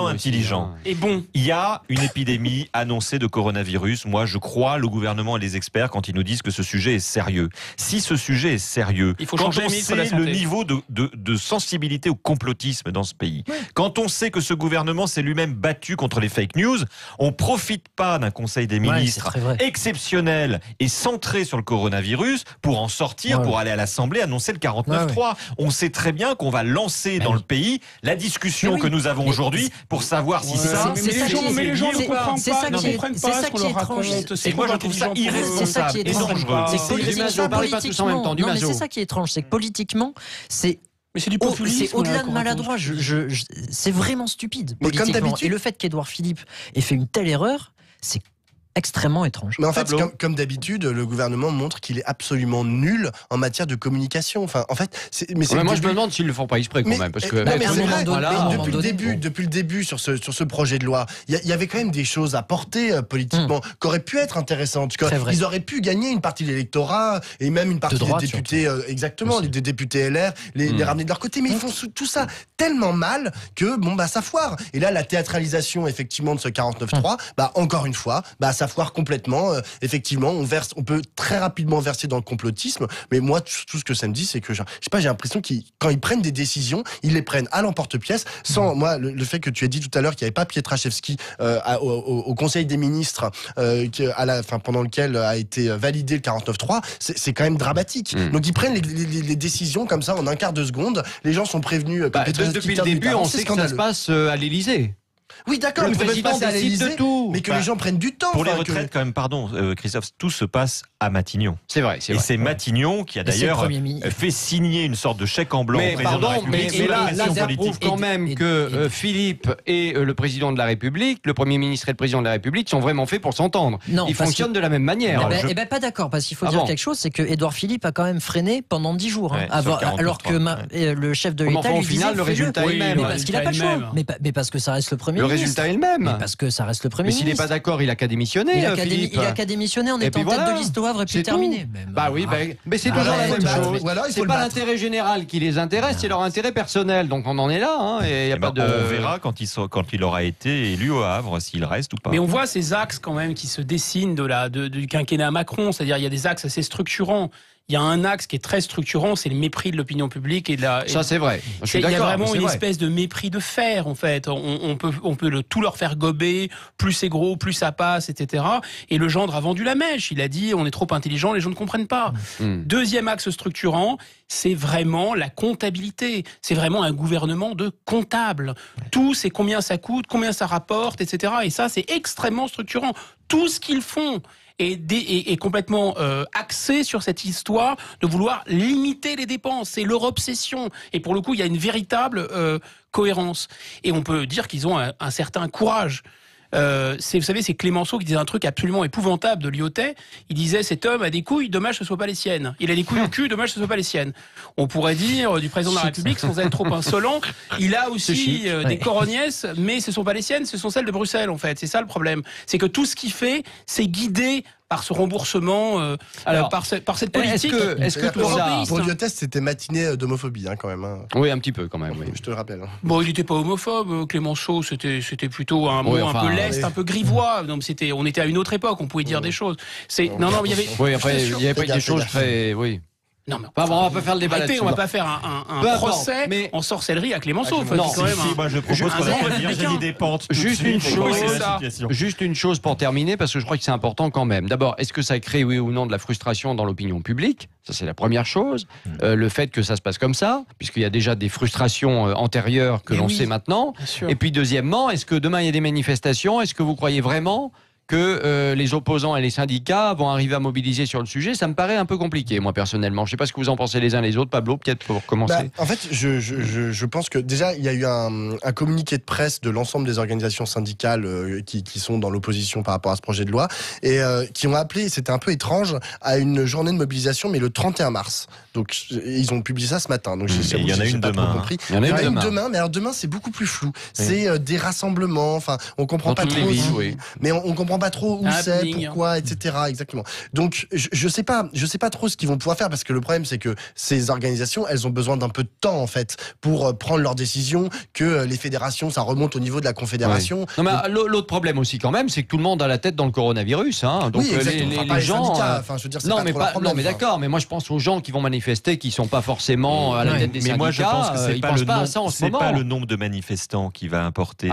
intelligents. Et bon, il y a une épidémie annoncée de coronavirus. Moi, je crois le gouvernement et les experts quand ils nous disent que ce sujet est sérieux. Si ce sujet est sérieux, il faut changer le niveau de sensibilité au complotisme dans ce pays, Quand on sait que ce gouvernement s'est lui-même battu contre les fake news, on profite pas d'un Conseil des ministres exceptionnel et centré sur le coronavirus pour en sortir, pour aller à l'Assemblée annoncer le 49.3. On sait très bien qu'on va lancer dans le pays la discussion que nous avons aujourd'hui pour savoir si ça... Mais les gens ne comprennent pas ce qu'on leur raconte. Et moi, je trouve ça irresponsable et dangereux. C'est ça qui est étrange, c'est que politiquement, c'est... Mais c'est du populisme. C'est au-delà de maladroit. C'est vraiment stupide. Politiquement. Et le fait qu'Édouard Philippe ait fait une telle erreur, c'est extrêmement étrange. Mais en fait, comme d'habitude, le gouvernement montre qu'il est absolument nul en matière de communication. Enfin, en fait, moi, je me demande s'ils le font pas exprès quand même, parce que depuis le début sur ce projet de loi, il y avait quand même des choses à porter politiquement qui auraient pu être intéressantes. Ils auraient pu gagner une partie de l'électorat et même une partie des députés, des députés LR, les ramener de leur côté. Mais ils font tout ça tellement mal que ça foire. Et là, la théâtralisation effectivement de ce 49.3, encore une fois, ça foire complètement. Effectivement, on peut très rapidement verser dans le complotisme. Mais moi, tout ce que ça me dit, c'est que j'ai l'impression quand ils prennent des décisions, ils les prennent à l'emporte-pièce. Sans moi, le fait que tu as dit tout à l'heure qu'il n'y avait pas Pietraszewski au Conseil des ministres pendant lequel a été validé le 49.3, c'est quand même dramatique. Donc ils prennent les décisions comme ça en un quart de seconde. Les gens sont prévenus. Depuis le début, on sait que ça se passe à l'Élysée. Oui, d'accord, le président décide de tout. Mais que les gens prennent du temps. Pour les retraites, quand même, pardon, Christophe, tout se passe à Matignon. C'est vrai. Et c'est Matignon qui a d'ailleurs fait signer une sorte de chèque en blanc au président de la République. Mais là, ça prouve quand même que Philippe et le président de la République, le Premier ministre et le président de la République sont vraiment faits pour s'entendre. Ils fonctionnent de la même manière. Pas d'accord, parce qu'il faut dire quelque chose, c'est que Édouard Philippe a quand même freiné pendant 10 jours. Alors que le chef de l'État lui disait, le résultat est le même. Mais parce qu'il n'a pas le choix. Mais parce que ça reste le Premier ministre. Le résultat est le même. Mais parce que ça reste le Premier ministre. Mais s'il n'est pas d'accord, il a qu'à démissionner. Il a qu'à démissionner en étant tête de liste au Havre et puis terminé. Mais c'est toujours la même chose. C'est pas l'intérêt général qui les intéresse, c'est leur intérêt personnel. Donc on en est là. On verra quand il aura été élu au Havre, s'il reste ou pas. Mais on voit ces axes quand même qui se dessinent du quinquennat Macron. C'est-à-dire il y a des axes assez structurants. Il y a un axe qui est très structurant, c'est le mépris de l'opinion publique et de la. Ça c'est vrai. Il y a vraiment une espèce de mépris de fer en fait. On peut tout leur faire gober. Plus c'est gros, plus ça passe, etc. Et le gendre a vendu la mèche. Il a dit on est trop intelligent, les gens ne comprennent pas. Deuxième axe structurant, c'est vraiment la comptabilité. C'est vraiment un gouvernement de comptables. Tout, c'est combien ça coûte, combien ça rapporte, etc. Et ça, c'est extrêmement structurant. Tout ce qu'ils font est complètement axé sur cette histoire de vouloir limiter les dépenses. C'est leur obsession. Et pour le coup, il y a une véritable cohérence. Et on peut dire qu'ils ont un certain courage. Vous savez, c'est Clémenceau qui disait un truc absolument épouvantable de Lyotet. Il disait, cet homme a des couilles, dommage que ce ne soit pas les siennes. Il a des couilles au cul, dommage que ce ne soit pas les siennes. On pourrait dire du président de la République, sans être trop insolent, il a aussi des corognaises, mais ce ne sont pas les siennes, ce sont celles de Bruxelles, en fait. C'est ça le problème. C'est que tout ce qu'il fait, c'est guidé par ce remboursement, par cette politique. Est-ce que tout ça... Pour Lyotet, c'était matinée d'homophobie, quand même. Oui, un petit peu, quand même. Oui. Je te le rappelle. Bon, il n'était pas homophobe, Clémenceau. C'était plutôt un mot un peu leste, un peu grivois. Donc on était à une autre époque. On pouvait dire des choses. Non, il y avait. Oui, après, il y avait des choses très. Oui. Non, mais on va pas faire le débat là-dessus. On va pas faire un procès en sorcellerie à Clémenceau. Moi je propose qu'on ait Virginie Despentes. Juste une chose pour terminer, parce que je crois que c'est important quand même. D'abord, est-ce que ça crée oui ou non de la frustration dans l'opinion publique ? Ça, c'est la première chose. Le fait que ça se passe comme ça, puisqu'il y a déjà des frustrations antérieures que l'on sait maintenant. Et puis deuxièmement, est-ce que demain il y a des manifestations ? Est-ce que vous croyez vraiment que les opposants et les syndicats vont arriver à mobiliser sur le sujet? Ça me paraît un peu compliqué, moi, personnellement. Je ne sais pas ce que vous en pensez les uns les autres. Pablo, peut-être pour commencer. En fait, je pense que déjà, il y a eu un communiqué de presse de l'ensemble des organisations syndicales qui sont dans l'opposition par rapport à ce projet de loi et qui ont appelé, c'était un peu étrange, à une journée de mobilisation, mais le 31 mars. Donc, ils ont publié ça ce matin. Donc, il y en a une demain. Il y en a une demain, mais alors demain, c'est beaucoup plus flou. C'est des rassemblements, enfin, on comprend pas trop. Mais on comprend pas pas trop où c'est, pourquoi, etc. Exactement. Donc je sais pas trop ce qu'ils vont pouvoir faire, parce que le problème c'est que ces organisations, elles ont besoin d'un peu de temps en fait pour prendre leurs décisions, que les fédérations, ça remonte au niveau de la confédération. Ouais. Non, mais l'autre problème aussi quand même, c'est que tout le monde a la tête dans le coronavirus. Hein. Donc oui, les gens, je veux dire, non, mais d'accord. Mais moi je pense aux gens qui vont manifester, qui sont pas forcément à la tête des syndicats. Mais moi je pense que c'est pas le nombre de manifestants qui va importer.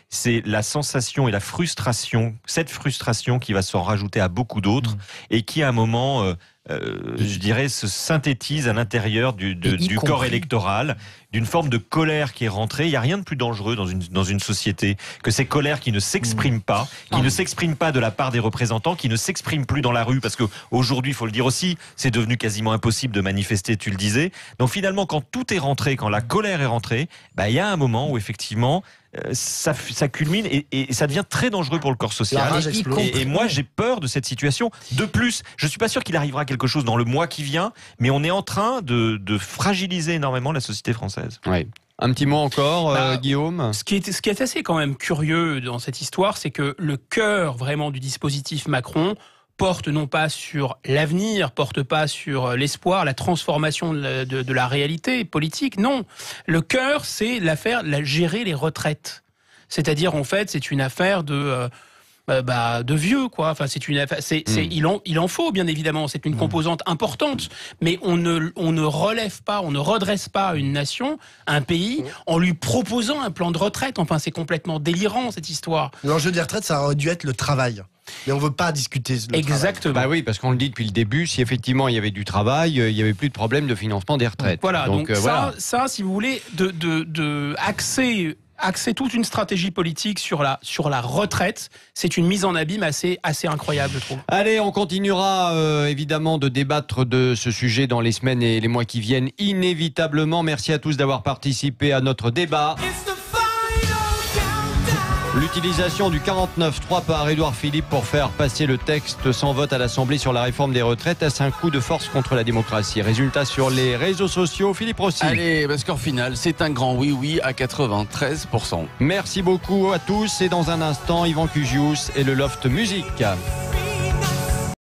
C'est la sensation et la frustration, cette frustration qui va s'en rajouter à beaucoup d'autres et qui à un moment, je dirais, se synthétise à l'intérieur du corps électoral, d'une forme de colère qui est rentrée. Il n'y a rien de plus dangereux dans une société que ces colères qui ne s'expriment pas, qui ne s'expriment pas de la part des représentants, qui ne s'expriment plus dans la rue, parce qu'aujourd'hui, il faut le dire aussi, c'est devenu quasiment impossible de manifester, tu le disais. Donc finalement, quand tout est rentré, quand la colère est rentrée, il y a un moment où effectivement, ça culmine et ça devient très dangereux pour le corps social. Et moi, j'ai peur de cette situation. De plus, je suis pas sûr qu'il arrivera quelque chose dans le mois qui vient, mais on est en train de fragiliser énormément la société française. Ouais. Un petit mot encore, Guillaume. Ce qui est assez quand même curieux dans cette histoire, c'est que le cœur vraiment du dispositif Macron porte non pas sur l'avenir, porte pas sur l'espoir, la transformation de la réalité politique, non. Le cœur, c'est gérer les retraites. C'est-à-dire, en fait, c'est une affaire de vieux, quoi. Enfin, c'est une affaire, il en faut, bien évidemment. C'est une composante importante. Mais on ne relève pas, on ne redresse pas une nation, un pays, en lui proposant un plan de retraite. Enfin, c'est complètement délirant, cette histoire. L'enjeu des retraites, ça aurait dû être le travail. Mais on ne veut pas discuter le Exactement. Travail. Bah oui, parce qu'on le dit depuis le début, si effectivement il y avait du travail, il n'y avait plus de problème de financement des retraites. Voilà, donc ça, si vous voulez, axer toute une stratégie politique sur la retraite, c'est une mise en abîme assez incroyable, je trouve. Allez, on continuera évidemment de débattre de ce sujet dans les semaines et les mois qui viennent, inévitablement. Merci à tous d'avoir participé à notre débat. L'utilisation du 49.3 par Édouard Philippe pour faire passer le texte sans vote à l'Assemblée sur la réforme des retraites, est-ce un coup de force contre la démocratie? Résultat sur les réseaux sociaux, Philippe Rossi. Allez, score final, c'est un grand oui à 93%. Merci beaucoup à tous et dans un instant, Yvan Cugius et le Loft Musique.